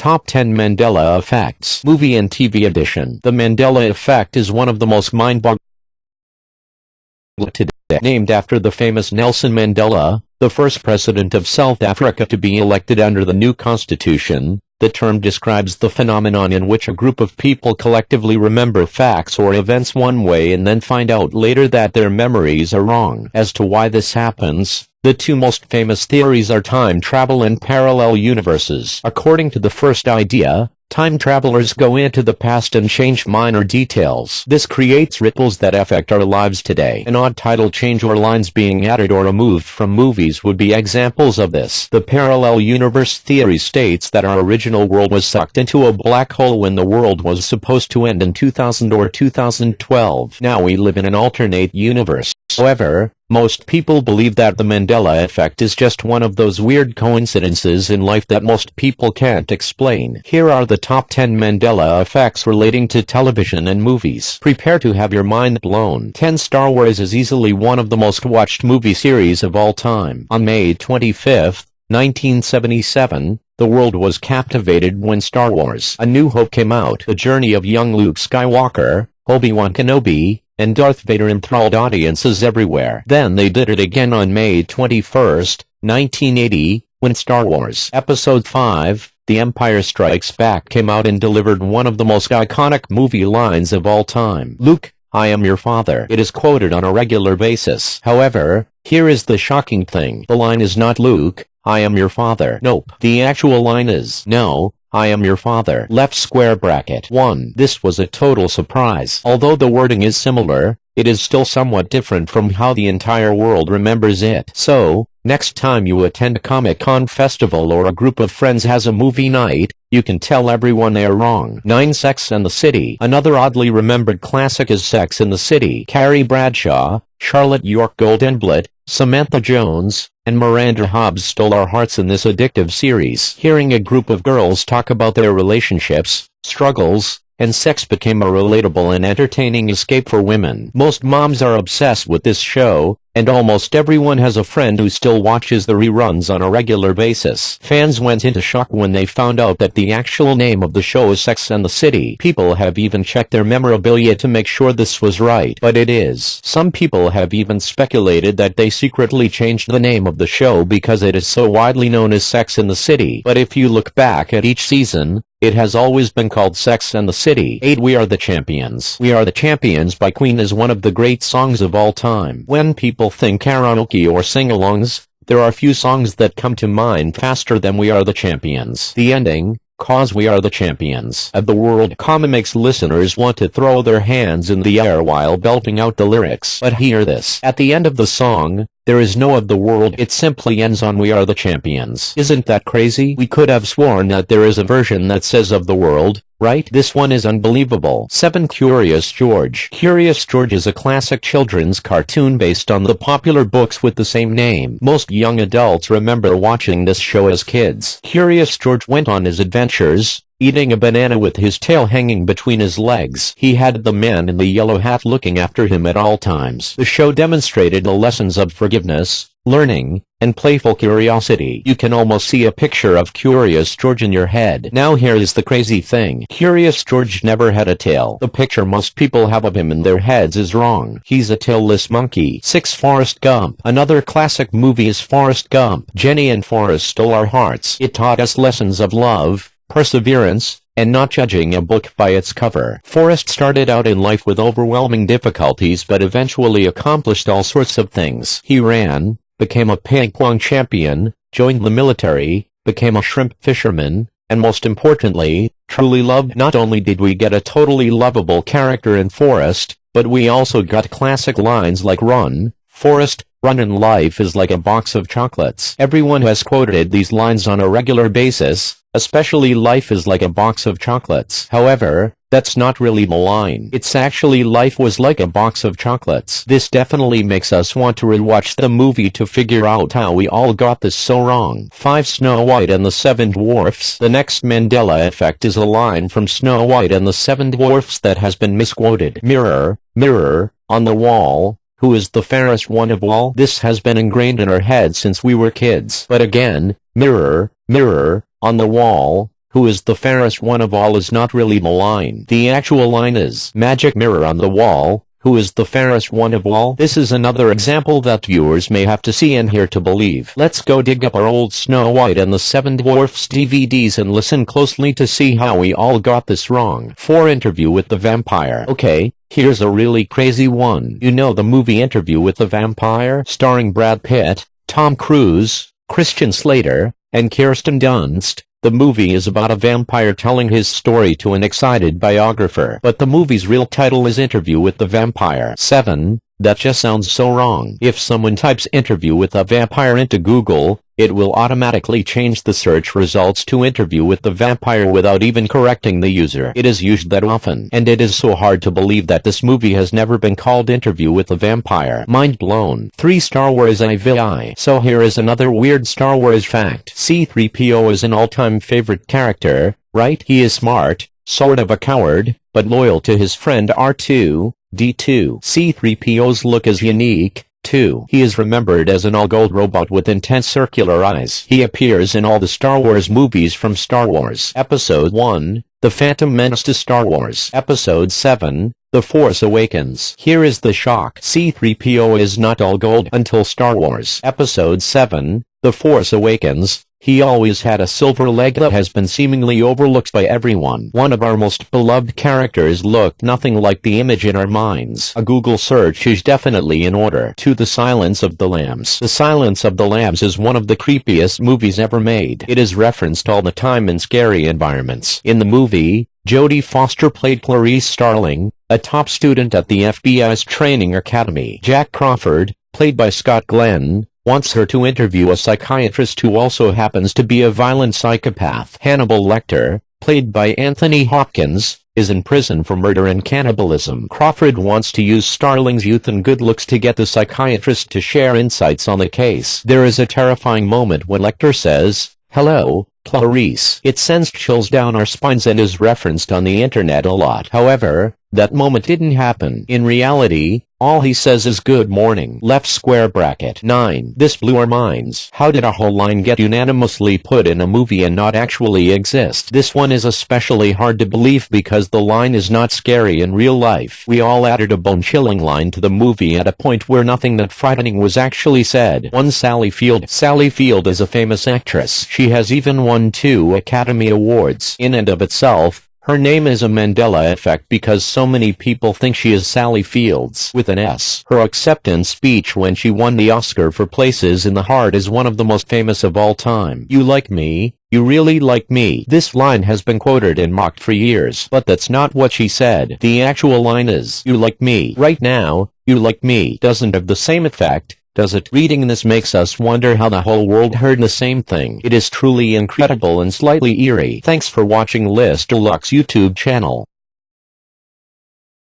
Top 10 Mandela Effects Movie and TV Edition. The Mandela Effect is one of the most mind-boggling today. Named after the famous Nelson Mandela, the first president of South Africa to be elected under the new constitution, the term describes the phenomenon in which a group of people collectively remember facts or events one way and then find out later that their memories are wrong. As to why this happens, the two most famous theories are time travel and parallel universes. According to the first idea, time travelers go into the past and change minor details. This creates ripples that affect our lives today. An odd title change or lines being added or removed from movies would be examples of this. The parallel universe theory states that our original world was sucked into a black hole when the world was supposed to end in 2000 or 2012. Now we live in an alternate universe. However, most people believe that the Mandela effect is just one of those weird coincidences in life that most people can't explain. Here are the top 10 Mandela effects relating to television and movies. Prepare to have your mind blown. 10 Star Wars is easily one of the most watched movie series of all time. On May 25, 1977, the world was captivated when Star Wars: A New Hope came out. The journey of young Luke Skywalker, Obi-Wan Kenobi, and Darth Vader enthralled audiences everywhere. Then they did it again on May 21, 1980, when Star Wars Episode 5, The Empire Strikes Back came out and delivered one of the most iconic movie lines of all time. "Luke, I am your father." It is quoted on a regular basis. However, here is the shocking thing. The line is not "Luke, I am your father." Nope. The actual line is, "No, I am your father." Left square bracket 1. This was a total surprise. Although the wording is similar, it is still somewhat different from how the entire world remembers it. So, next time you attend a Comic-Con festival or a group of friends has a movie night, you can tell everyone they are wrong. 9 Sex and the City. Another oddly remembered classic is Sex and the City. Carrie Bradshaw, Charlotte York Goldenblatt, Samantha Jones, and Miranda Hobbs stole our hearts in this addictive series. Hearing a group of girls talk about their relationships, struggles, and sex became a relatable and entertaining escape for women. Most moms are obsessed with this show, and almost everyone has a friend who still watches the reruns on a regular basis. Fans went into shock when they found out that the actual name of the show is Sex and the City. People have even checked their memorabilia to make sure this was right, but it is. Some people have even speculated that they secretly changed the name of the show because it is so widely known as Sex and the City. But if you look back at each season, it has always been called Sex and the City. 8 We Are the Champions. We Are the Champions by Queen is one of the great songs of all time. When people think karaoke or sing-alongs, there are few songs that come to mind faster than We Are the Champions. The ending, "'Cause we are the champions of the world," makes listeners want to throw their hands in the air while belting out the lyrics. But hear this. At the end of the song, there is no "of the world," it simply ends on "We are the champions." Isn't that crazy? We could have sworn that there is a version that says "of the world," right? This one is unbelievable. 7 Curious George. Curious George is a classic children's cartoon based on the popular books with the same name. Most young adults remember watching this show as kids. Curious George went on his adventures, eating a banana with his tail hanging between his legs. He had the man in the yellow hat looking after him at all times. The show demonstrated the lessons of forgiveness, learning, and playful curiosity. You can almost see a picture of Curious George in your head. Now here is the crazy thing. Curious George never had a tail. The picture most people have of him in their heads is wrong. He's a tailless monkey. 6 Forrest Gump. Another classic movie is Forrest Gump. Jenny and Forrest stole our hearts. It taught us lessons of love, perseverance, and not judging a book by its cover. Forrest started out in life with overwhelming difficulties but eventually accomplished all sorts of things. He ran, became a ping-pong champion, joined the military, became a shrimp fisherman, and most importantly, truly loved. Not only did we get a totally lovable character in Forrest, but we also got classic lines like "Run, Forrest, run, and life is like a box of chocolates." Everyone has quoted these lines on a regular basis, especially "life is like a box of chocolates." However, that's not really the line. It's actually "life was like a box of chocolates." This definitely makes us want to rewatch the movie to figure out how we all got this so wrong. 5 Snow White and the 7 Dwarfs. The next Mandela effect is a line from Snow White and the 7 Dwarfs that has been misquoted. "Mirror, mirror, on the wall, who is the fairest one of all?" This has been ingrained in our heads since we were kids. But again, "Mirror, mirror, on the wall, who is the fairest one of all is not really the line. The actual line is, magic mirror on the wall, who is the fairest one of all? This is another example that viewers may have to see and hear to believe. Let's go dig up our old Snow White and the Seven Dwarfs DVDs and listen closely to see how we all got this wrong. 4. Interview with the Vampire. Okay, here's a really crazy one. You know the movie Interview with the Vampire? Starring Brad Pitt, Tom Cruise, Christian Slater, and Kirsten Dunst. The movie is about a vampire telling his story to an excited biographer. But the movie's real title is Interview with the Vampire. 7. That just sounds so wrong. If someone types Interview with a Vampire into Google, it will automatically change the search results to Interview with the Vampire without even correcting the user. It is used that often, and it is so hard to believe that this movie has never been called Interview with the Vampire. Mind blown. 3. Star Wars IVI. So here is another weird Star Wars fact. C-3PO is an all-time favorite character, right? He is smart, sort of a coward, but loyal to his friend R2-D2. C-3PO's look is unique. 2. He is remembered as an all-gold robot with intense circular eyes. He appears in all the Star Wars movies from Star Wars Episode 1, The Phantom Menace to Star Wars Episode 7, The Force Awakens. Here is the shock. C-3PO is not all gold until Star Wars Episode 7, The Force Awakens. He always had a silver leg that has been seemingly overlooked by everyone. One of our most beloved characters looked nothing like the image in our minds. A Google search is definitely in order. 2. The Silence of the Lambs. The Silence of the Lambs is one of the creepiest movies ever made. It is referenced all the time in scary environments. In the movie, Jodie Foster played Clarice Starling, a top student at the FBI's training academy. Jack Crawford, played by Scott Glenn, wants her to interview a psychiatrist who also happens to be a violent psychopath. Hannibal Lecter, played by Anthony Hopkins, is in prison for murder and cannibalism. Crawford wants to use Starling's youth and good looks to get the psychiatrist to share insights on the case. There is a terrifying moment when Lecter says, "Hello, Clarice." It sends chills down our spines and is referenced on the internet a lot. However, that moment didn't happen. In reality, all he says is "good morning." Left square bracket. 9. This blew our minds. How did a whole line get unanimously put in a movie and not actually exist? This one is especially hard to believe because the line is not scary in real life. We all added a bone-chilling line to the movie at a point where nothing that frightening was actually said. 1. Sally Field. Sally Field is a famous actress. She has even won 2 Academy Awards. In and of itself, her name is a Mandela effect because so many people think she is Sally Fields with an S. Her acceptance speech when she won the Oscar for Places in the Heart is one of the most famous of all time. "You like me? You really like me." This line has been quoted and mocked for years, but that's not what she said. The actual line is, "You like me right now, you like me." Doesn't have the same effect, does it? Reading this makes us wonder how the whole world heard the same thing. It is truly incredible and slightly eerie. Thanks for watching Deluxe YouTube channel.